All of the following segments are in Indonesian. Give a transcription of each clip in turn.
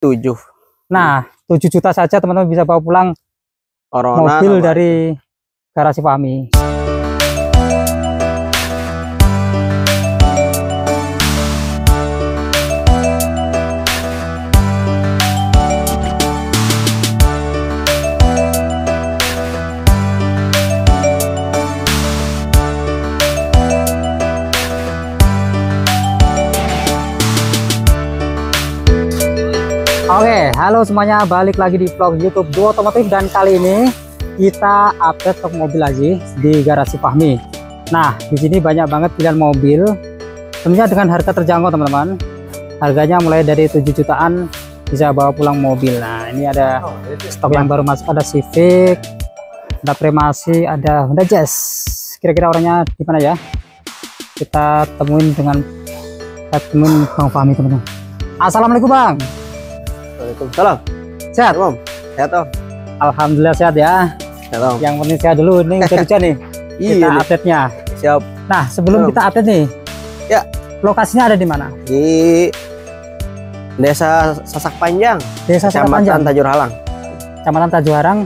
7. Nah, 7 juta saja teman-teman bisa bawa pulang Corona mobil dari garasi Fahmi. Oke, halo semuanya, balik lagi di vlog YouTube Duo Otomotif, dan kali ini kita update stok mobil lagi di garasi Fahmi. Nah, di sini banyak banget pilihan mobil, tentunya dengan harga terjangkau teman-teman. Harganya mulai dari 7 jutaan bisa bawa pulang mobil. Nah, ini ada stok yang baru masuk, ada Civic, ada Premacy, ada Honda Jazz. Kira-kira orangnya di mana ya? Kita temuin dengan Bang Fahmi teman-teman. Assalamualaikum Bang. Waalaikumsalam. Sehat Om? Sehat Om? Alhamdulillah sehat ya. Sehat Om. Yang penting sehat dulu. Ini udah hujan nih. Kita update nya. Siap. Nah, sebelum kita update nih, ya, lokasinya ada di mana? Di Desa Sasak Panjang, Desa Sasak Kecamatan Panjang, Tajur Halang, Kecamatan Tajur Halang,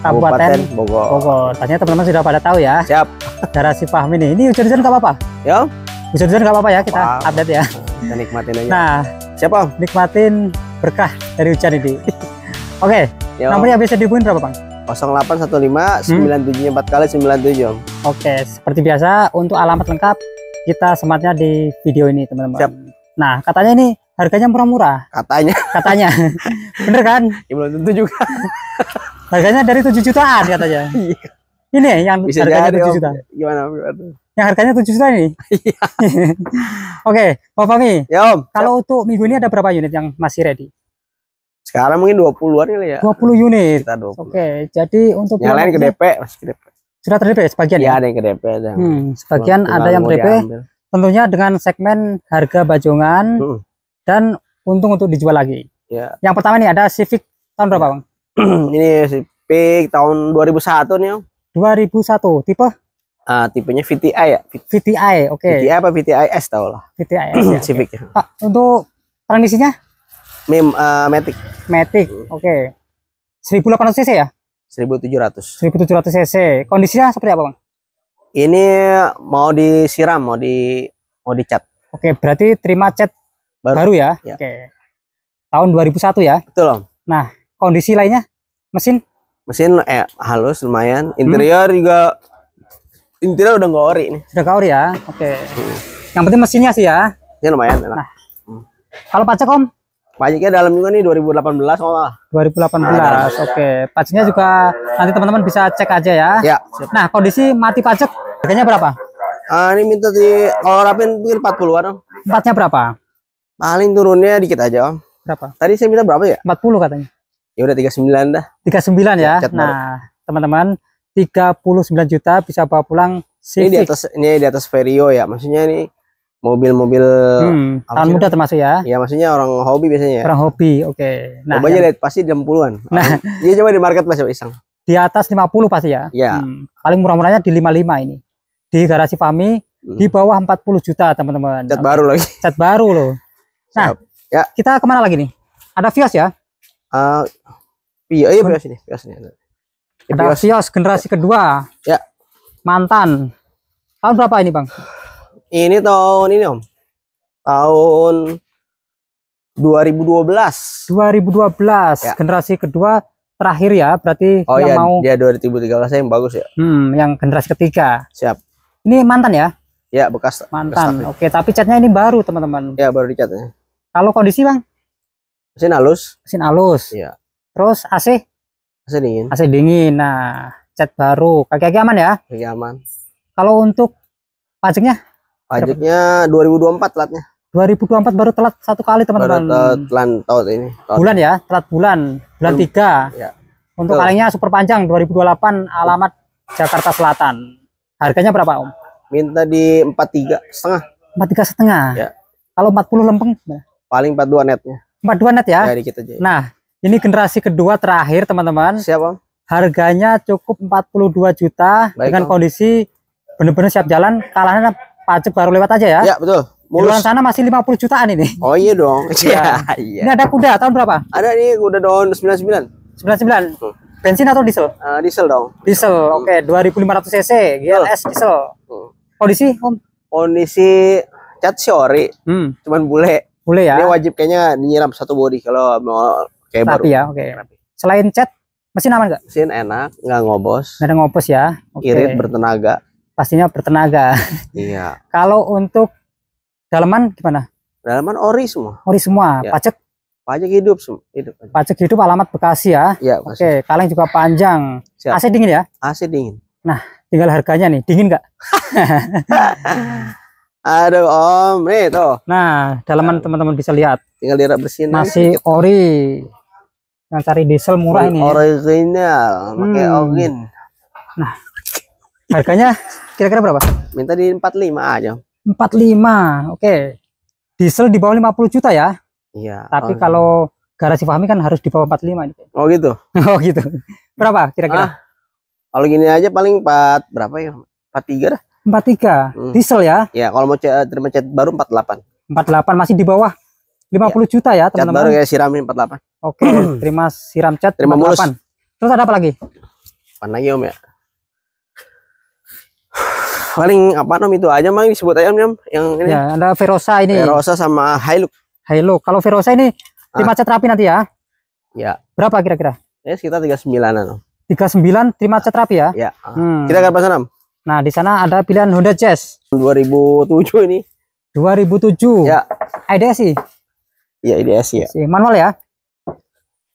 Kabupaten Bogor. Tadinya teman-teman sudah pada tahu ya. Siap. Garasi Fahmi nih. Ini hujan-hujan nggak apa-apa? Ya. Hujan-hujan nggak apa-apa ya, kita update ya. Kita nikmatin aja. Nah, siapa Om? Nikmatin berkah dari hujan ini. Oke, nomornya bisa dihubungin berapa Bang? 0815 97 4 kali 97 Om. Oke, seperti biasa untuk alamat lengkap kita sematnya di video ini teman-teman. Siap. Nah, katanya ini harganya murah-murah. Katanya. Bener kan? Ya, belum tentu juga. Harganya dari 7 jutaan katanya. Ini yang bisa harganya jadi, 7 juta. Gimana? Yang harganya 7 juta ini. Oke, Pak Fahmi. Ya Om. Kalau untuk minggu ini ada berapa unit yang masih ready? Sekarang mungkin 20-an kali ya. 20 unit. Kita 20. Oke, jadi untuk yang lain ke DP, masih ke DP. Sudah ter DP sebagian ya? Ya, ada yang ke DP. Sebagian ada yang DP. Tentunya dengan segmen harga bajongan dan untung untuk dijual lagi. Ya. Yang pertama nih ada Civic tahun berapa Bang? Ini Civic tahun 2001 nih Om. 2001 tipe? Tipenya VTI ya. VTI, oke. VTI apa VTI S tau lah. VTI S ya, Civic. Okay. Pak, untuk transmisinya? Matic. Matic, oke. 1800 cc ya? 1700. 1700 cc. Kondisinya seperti apa Bang? Ini mau disiram, mau dicat. Oke, berarti terima cat baru ya? Ya. Oke. Tahun 2001 ya? Betul Om. Nah, kondisi lainnya? Mesin halus lumayan. Interior juga, interior udah nggak ori nih. Sudah ori ya? Oke. Yang penting mesinnya sih ya? Ini lumayan enak. Nah, kalau pajak Om? Pajaknya dalam juga nih 2018 malah. 2018, oke. Pajaknya juga nanti teman-teman bisa cek aja ya. Ya. Nah, kondisi mati pajak harganya berapa? Ini minta kalau rapin mungkin 40-an Om. Empatnya berapa? Paling turunnya dikit aja Om. Berapa? Tadi saya minta berapa ya? 40 katanya. Ya udah 39 dah. 39 ya. Nah, teman-teman, 39 juta bisa bawa pulang Civic. Ini di atas Vario ya. Maksudnya ini mobil-mobil tahun muda termasuk ya. Ya, maksudnya orang hobi biasanya ya. Orang hobi, oke. Nah, coba aja lihat pasti 60-an. Nah, dia coba di marketplace iseng. Di atas 50 pasti ya. Ya. Paling murah-murahnya di 55 ini. Di garasi Fahmi di bawah 40 juta, teman-teman. Cat baru lagi. Cat baru loh. Nah, ya, kita kemana lagi nih? Ada Vios ya? Iya, Vios ini, Vios ini. Ada Vios generasi kedua. Ya. Mantan. Tahun berapa ini, Bang? Ini tahun ini Om. Tahun 2012. 2012. Ya. Generasi kedua terakhir ya, berarti yang mau dia 2013 yang bagus ya. Yang generasi ketiga. Siap. Ini mantan ya? Ya, bekas mantan. Oke, tapi catnya ini baru, teman-teman. Ya, baru dicatnya. Kalau kondisi, Bang? Mesin halus. Mesin halus. Iya. Terus AC? AC dingin. AC dingin. Nah, cat baru. Kaki-kaki aman ya? Kaki aman. Kalau untuk pajaknya? Pajaknya 2024 telatnya. 2024 baru telat satu kali, teman-teman. Baru telat tahun ini. Bulan ya? Telat bulan 3. Ya. Untuk kalengnya super panjang 2028, alamat Jakarta Selatan. Harganya berapa, Om? Minta di 43,5. 43,5. Ya. Kalau 40 lempeng? Paling 42 netnya. 42 net ya? Ya, dikit aja. Nah, ini generasi kedua terakhir, teman-teman. Siapa? Harganya cukup 42 juta. Baik, dengan kondisi benar-benar siap jalan. Kalahnya pajak baru lewat aja ya? Ya, betul. Di luar sana masih 50 jutaan ini. Oh iya dong. Iya. Iya. Ini ada kuda tahun berapa? Ada nih udah tahun 99. 99. Bensin atau diesel? Diesel dong. Diesel. Oke, 2500 cc, GLS diesel. Kondisi Om? Kondisi cat sih ori, cuman bule. Bule ya. Ini wajib kayaknya nyiram satu body kalau mau kayak baru. Rapi ya, oke. Selain cat, mesin aman nggak? Mesin enak, nggak ngobos. Nggak ada ngopos ya. Oke. Irit, bertenaga. Pastinya bertenaga. Iya. Kalau untuk dalaman gimana? Dalaman ori semua. Ori semua. Ya. Pajak hidup semua. Hidup. Pajak hidup alamat Bekasi ya. Iya. Oke, kaleng juga panjang. Siap. AC dingin ya? AC dingin. Nah, tinggal harganya nih, dingin nggak? Aduh Om, nih tuh. Nah, dalaman teman-teman bisa lihat. Tinggal dirap bersihin. Masih ori. Yang cari diesel murah ini. Original, pakai ogin. Nah, harganya kira-kira berapa? Minta di 45 aja. 45. Oke. Diesel di bawah 50 juta ya. Iya. Tapi kalau garasi Fahmi kan harus di bawah 45 ini. Oh gitu. Oh gitu. Berapa kira-kira? Kalau gini aja paling 4 berapa ya? 43 dah. 43. Diesel ya. Ya, kalau mau terima cat baru 48. 48 masih di bawah 50 juta ya, Cat teman-teman. baru kayak siramin 48. Oke, terima siram cat Terima mulus. 48. Terus ada apa lagi? Apa lagi Om ya? Paling apa Om itu aja mang disebut aja Om yang ini. Ya, ada Verosa ini. Verosa sama Hilux. Hilux. Kalau Verosa ini terima cat rapi nanti ya. Ya. Berapa kira-kira? Ya sekitar 39-an Om. 39 terima cat rapi ya. Ya. Kita ke pasan Om. Nah, di sana ada pilihan Honda Jazz 2007 ini. 2007. Ya. IDSI. Ya, IDSI ya. Manual ya?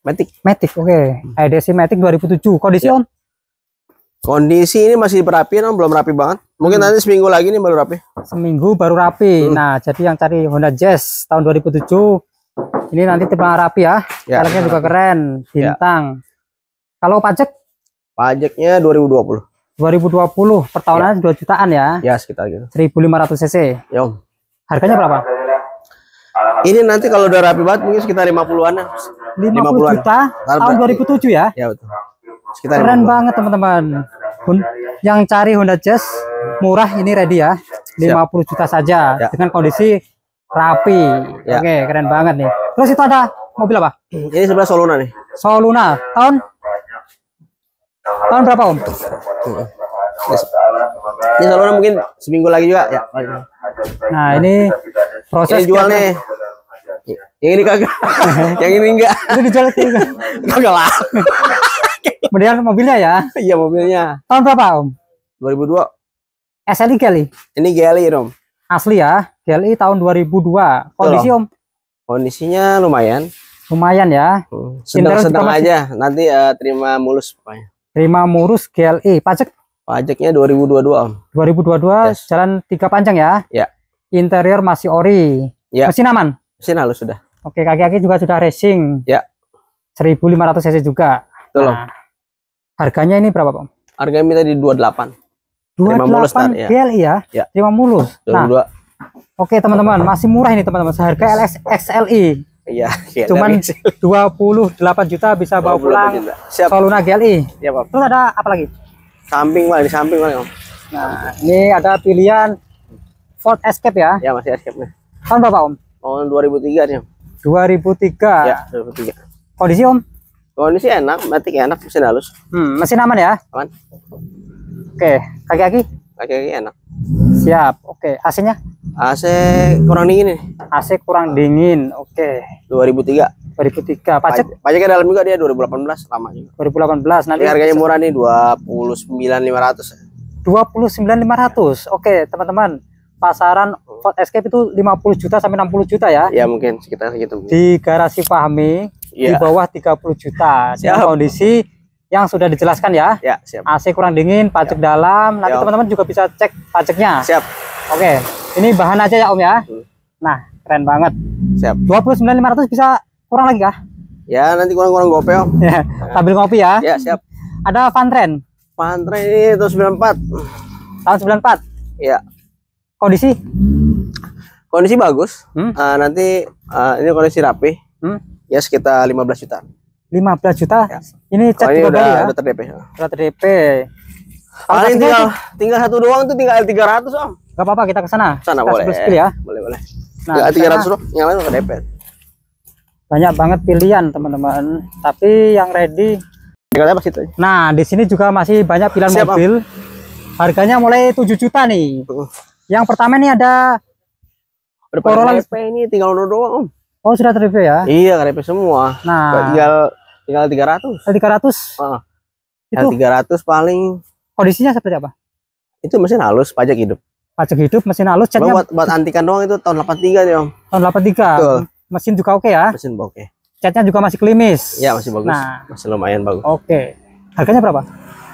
Matic. Oke. IDSI Matic 2007. Kondisi Ya. Om? Kondisi ini masih dirapiin Om, belum rapi banget. Mungkin nanti seminggu lagi nih baru rapi. Seminggu baru rapi. Nah, jadi yang cari Honda Jazz tahun 2007 ini nanti tipe rapi ya. Ya. Velgnya juga keren, bintang. Kalau Pajaknya 2020. 2020 per tahunan 2 jutaan ya. Ya, sekitar gitu. 1500 cc. Ya Om. Harganya berapa? Ini nanti kalau udah rapi banget mungkin sekitar 50-an. 50 juta tahun 2007 ya. Ya betul. Sekitar Keren 50. banget teman-teman. Yang cari Honda Jazz murah ini ready ya. 50 juta saja Ya. dengan kondisi rapi. Ya. Oke, keren banget nih. Terus itu ada mobil apa? Ini sebelah Soluna nih. Soluna. Tahun berapa Om? Ini Soluna mungkin seminggu lagi juga ya. Nah, ini proses Ini jual nih. Yang ini kagak. Yang ini enggak. itu dijual juga. Kagak lah. Kemudian mobilnya ya. Iya mobilnya. Tahun berapa Om? 2002. SLI kali. Ini GLI Om. Asli ya. GLI tahun 2002. Kondisi Om? Kondisinya lumayan. Lumayan ya. Sedang-sedang aja. Nanti terima mulus pokoknya. Terima murus GLI. Pajaknya 2022 Om. 2022 Yes. jalan 3 panjang ya. Ya. Interior masih ori. Ya. Mesin aman. Mesin halus sudah. Oke, kaki-kaki juga sudah racing. Ya. 1500 cc juga. Betul, Om. Nah, harganya ini berapa Om? Harganya minta di 28. Terima mulus 28 ya. GLI ya. Ya. Terima mulus. Nah, 2002. oke teman-teman, masih murah ini teman-teman. Seharga XLI. Iya, Cuman 28 juta bisa bawa pulang Siap. Soluna GLI. Ya, Pak. Terus ada apa lagi? Samping Pak, di samping Pak. Om. Nah, ini ada pilihan Ford Escape ya. Ya, masih escape nih. Tahun berapa Om? Tahun 2003 nih Om. 2003. Ya, 2003. Kondisi Om? Kondisi enak, matic enak, mesin halus. Mesin aman ya? Aman. Oke, kaki-kaki? Kaki-kaki enak. Siap. Oke, AC-nya? AC kurang dingin nih. AC kurang dingin. Oke. 2003. 2003. Pajaknya dalam juga dia 2018 lama juga. 2018 nanti. Ini harganya murah nih 29.500. 29.500. Oke, teman-teman. Pasaran Ford Escape itu 50 juta sampai 60 juta ya. Ya mungkin sekitar segitu. Di garasi Fahmi di Ya. bawah 30 juta. Dengan Siap. kondisi yang sudah dijelaskan ya. Ya, siap. AC kurang dingin, pajak dalam. Nanti Siap. teman-teman juga bisa cek pajaknya. Siap. Oke, ini bahan aja ya Om ya. Nah, keren banget. Siap. 29.500 bisa kurang lagi kah? Ya, nanti kurang-kurang gope Om. Ya, sambil ngopi ya. Ya, siap. Ada Vantren Pantre ini tahun 94. tahun 94. Ya. Kondisi? Kondisi bagus. Hmm? Nanti ini kondisi rapi. Ya sekitar 15 juta. 15 juta. Ya. Ini cat Oh, ini juga baru ya. udah ter-DP. Udah TDP. Paling tinggal satu doang tuh tinggal 300 Om. Gak apa-apa, kita ke sana. Sana Kita boleh. spill ya. Boleh. Nah, Ya, di sana 300 loh, yang lain ke DP. banyak banget pilihan teman-teman. Tapi yang ready. Tinggal apa situ? Nah, di sini juga masih banyak pilihan Siap, mobil. Harganya mulai 7 juta nih. Yang pertama nih ada Udah Corolla pada DP ini tinggal udah doang, Om. Oh, sudah ter-review ya. Iya, DP semua. Nah, Tinggal 300. 300. Heeh. Itu 300 paling. kondisinya seperti apa? Itu mesin halus, pajak hidup. Pajak hidup, mesin halus, catnya Buat antikan doang itu tahun 83 dia, Om. tahun 83. Betul. Mesin juga oke ya. Mesin oke. Catnya juga masih klimis. Ya, masih bagus. Nah, Masih lumayan bagus. oke. Harganya berapa?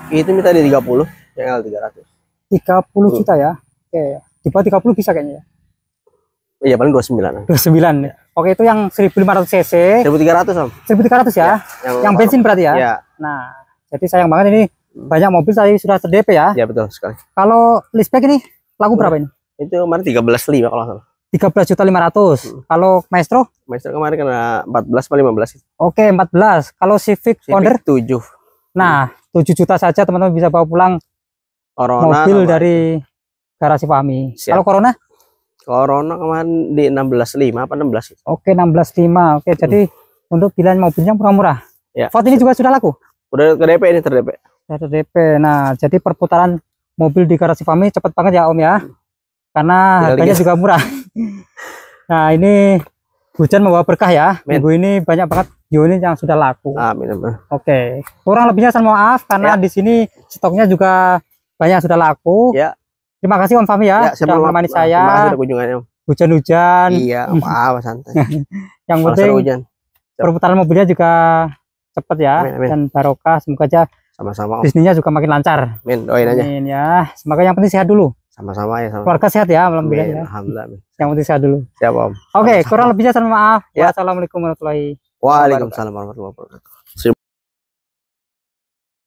Itu minta di 30, yang 300. 30 juta ya. Oke. Di bawah 30 bisa kayaknya ya. Iya, paling 29. 29. Oke, itu yang 1500 cc. 1300, Om. 1300 ya. Yang bensin berarti ya. Ya. Nah, jadi sayang banget ini banyak mobil tadi sudah ter-DP ya. Ya, betul sekali. Kalau listback ini laku berapa ini? Itu kemarin 13.5 kalau nggak salah. 13.500.000. Kalau Maestro? Maestro kemarin kena 14 atau 15. Oke, 14. Kalau Civic Wonder? 7. Nah, 7 juta saja teman-teman bisa bawa pulang Corona mobil sama- dari garasi Fahmi. Siap. Kalau Corona? Corona kemarin di 16.5 apa 16? Oke, 16.500. Oke, jadi untuk pilihan mobilnya murah-murah. Ya. Ford ini juga sudah laku? Udah ke DP ini ter-DP. Sudah ter-DP. Nah, jadi perputaran mobil di garasi Fahmi cepet banget ya Om ya. Karena Tinggal harganya dikit. juga murah. Nah, ini hujan membawa berkah ya. Men. Minggu ini banyak banget unit yang sudah laku. Amin, amin. Oke, kurang lebihnya saya mohon maaf karena Ya. di sini stoknya juga banyak sudah laku. Ya. Terima kasih Om Fahmi ya, sudah menemani Terima kasih saya. udah kunjungannya, Om. Hujan-hujan. Iya, apa santai. Yang Kalau penting seru hujan. perputaran mobilnya juga cepat ya Amin, amin. dan barokah. Semoga aja Sama-sama, Om. bisnisnya juga makin lancar. Amin, doain aja. Amin ya. Semoga yang penting sehat dulu. Sama-sama ya, sama. Keluarga sehat ya, alhamdulillah Amin, ya. alhamdulillah. Amin. Yang penting sehat dulu. Siap, Om. Oke, kurang lebihnya saya mohon maaf. Ya. Wassalamualaikum warahmatullahi Waalaikumsalam warahmatullahi wabarakatuh.